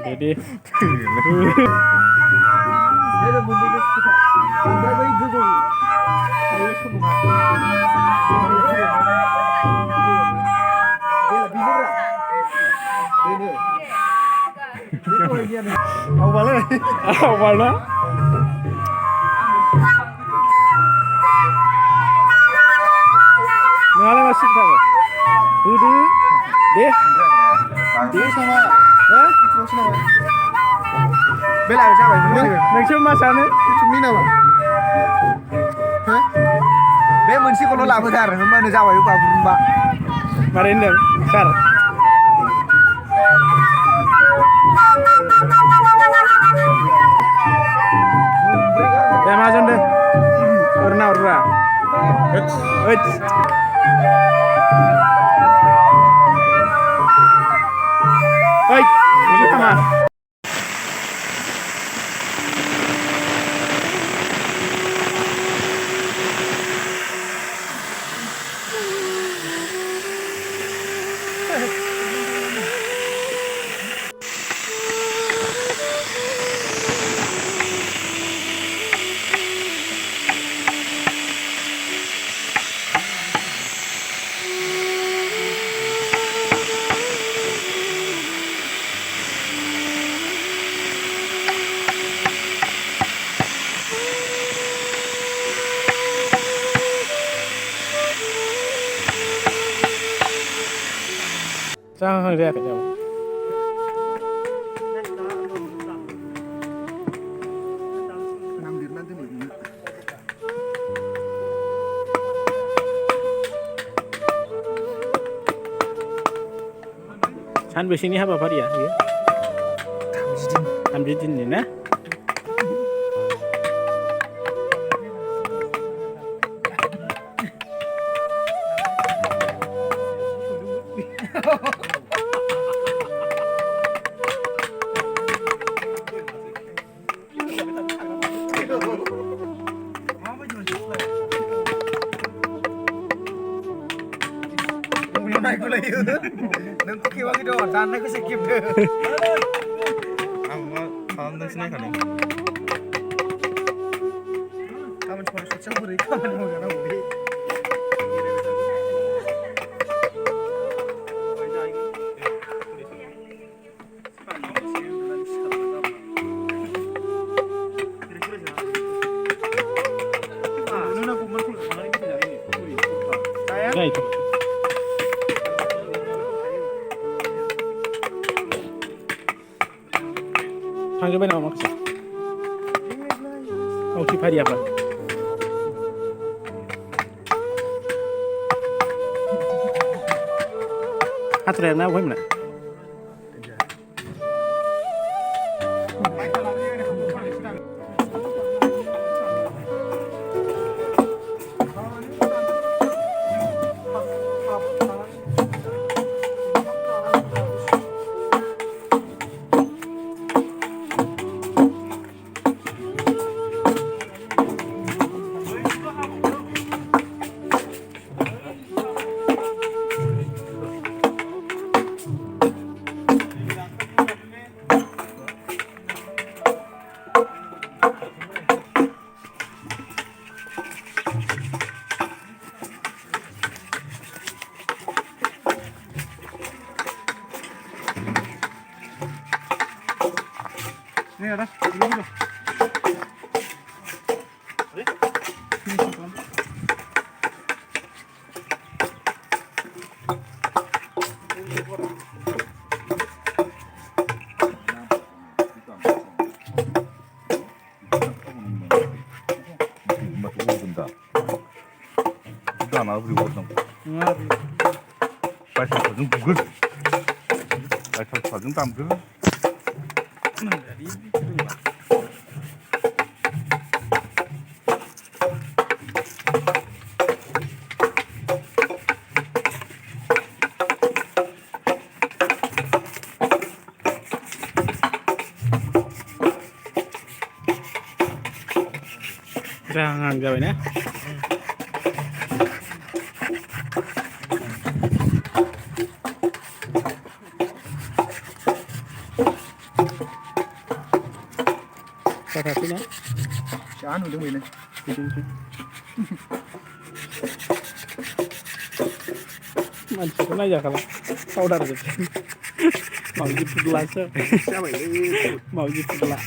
Jadi awalnya Ngala masuk tak? Udah, deh sama, hah? Terus nama. Bela siapa ini? Next time mas ane? Cumi nama. Hah? Be munsi kalau labu dar, mana jawab itu apa rumba? Marin deh, sar. Amazon deh, urna. Uts. Hey, ini sama. Sang dia kayaknya. सानबेसेनि हाबाफारिया बेयो? 30 दिननि ना? Neng kok kiwa gitu, sana aku skip deh. Kamu neng sini kan? Kamu cuma susah beri, kamu mau gak beri? Nah itu. Tanggapin apa maksud? Mau cipari apa? हाथुराया ना बहायमोन Ini ada, ini dulu. Karena beri wortel. Pasal sajung bagus. Pasal sajung tampil. Jangan jauh ini. Satunya, Siapa udah ini? Manfaatkan aja kalau saudara gitu. Mau gitu gelas, Siapa ini? mau gitu gelas.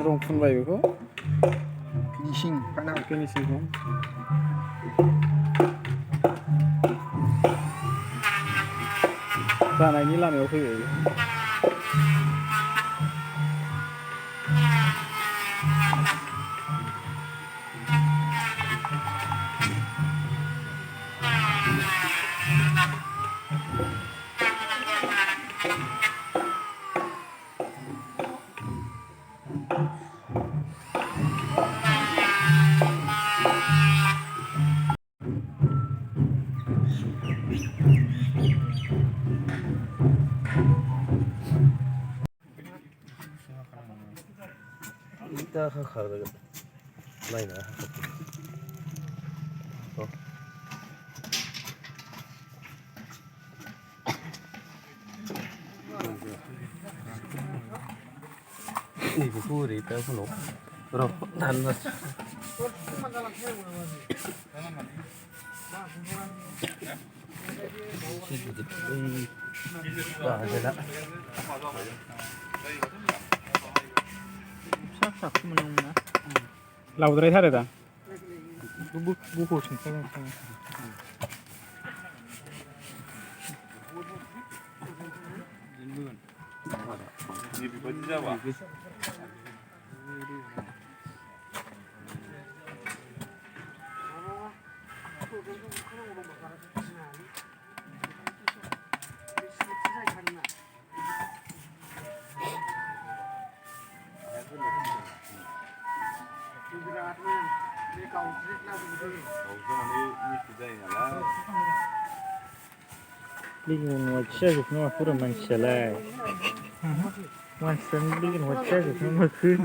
Rong फुनबाय बेखौ Finishing, final. फिनिशिं खौ जानायनि लामायाव फैबाय Kita hakar lagi. Lain lah. Ini buku rita penuh. Roh dan mas. Sedikit. Dah ada. 싹싹 하면 나. लावद्रायथारो दा 무호 정말. Ligin wacce kuma fura man shalai wancan ligin wacce kuma kun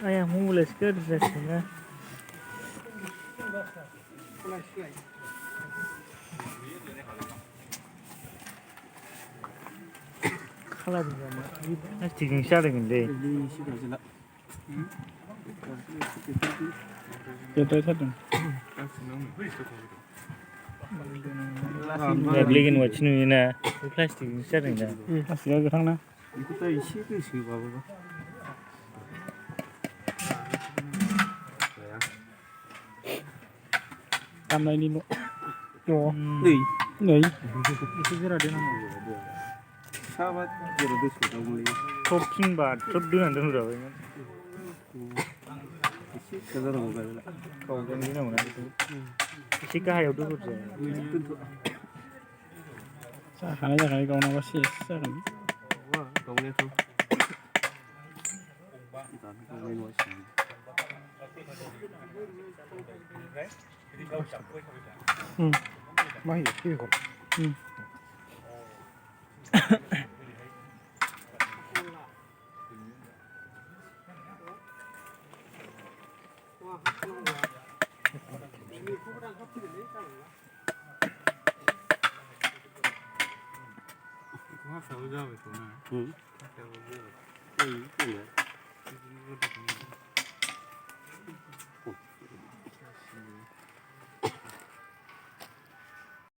ayah mulai sekali sana खालामजामा प्लास्टिकजों जादोंमोनलै देरद्रायथारदों black and व्हाइटसो नुयोना बे प्लास्टिकजोंसो जादों दा प्लास्टिकआ गोथां ना बेखौ दा एसे गोसो माबाबा दामनायनिल' नै एसे गोरा दोनांगौ साबा जेराव गोसो दंलै थब फिनबा थब दोनानै दोनजाबायमोन एसे गोजानाव गायला गावजों दोनांगौ ना बेखौ एसे गाहायाव दोहरजाया जाखानाय गावनांगौ सेस जागोन गावनायाथ' गावनाय नङासै मा होयो बेखौ जाबाय